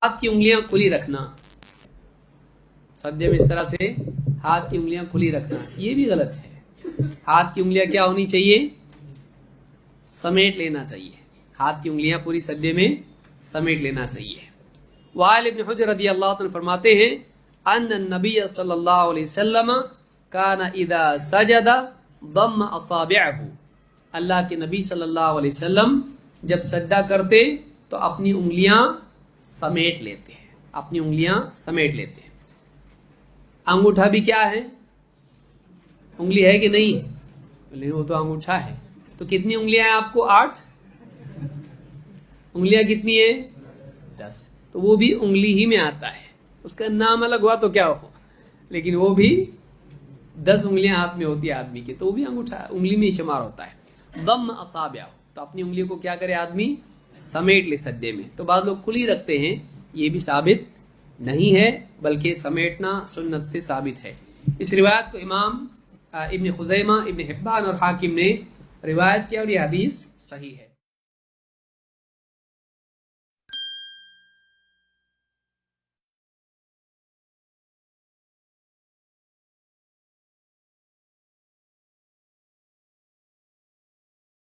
हाथ की उंगलियां खुली रखना, सद्य में इस तरह से हाथ की उंगलियां खुली रखना, ये भी गलत है। हाथ की उंगलियां क्या होनी चाहिए? समेट लेना चाहिए। हाथ की उंगलियां पूरी सद्य में समेट लेना चाहिए। वाइल इब्न हुज्र रदियल्लाहु अन्हु फरमाते हैं अन्न नबी सल्लल्लाहु अलैहि वसल्लम काना इदा सजदा दम्म असाबिअहु, अल्लाह के नबी सल्लल्लाहु अलैहि वसल्लम जब सजदा करते तो अपनी उंगलियां समेट लेते हैं, अपनी उंगलियां समेट लेते हैं। अंगूठा भी क्या है? उंगली है कि नहीं? लेकिन वो तो अंगूठा है। तो कितनी उंगलियां हैं आपको? 8 उंगलियां कितनी है? 10। तो वो भी उंगली ही में आता है, उसका नाम अलग हुआ तो क्या हो, लेकिन वो भी 10 उंगलियां हाथ में होती है आदमी की, तो वो भी अंगूठा उंगली में ही शुमार होता है। दम असाबिया, तो अपनी उंगलियों को क्या करे आदमी? समेट ले सज्जे में। तो बाद लोग खुली रखते हैं, ये भी साबित नहीं है, बल्कि समेटना सुन्नत से साबित है। इस रिवायत को इमाम इब्न खुज़ैमा, इब्न हिब्बान और हाकिम ने रिवायत किया और ये हदीस सही है।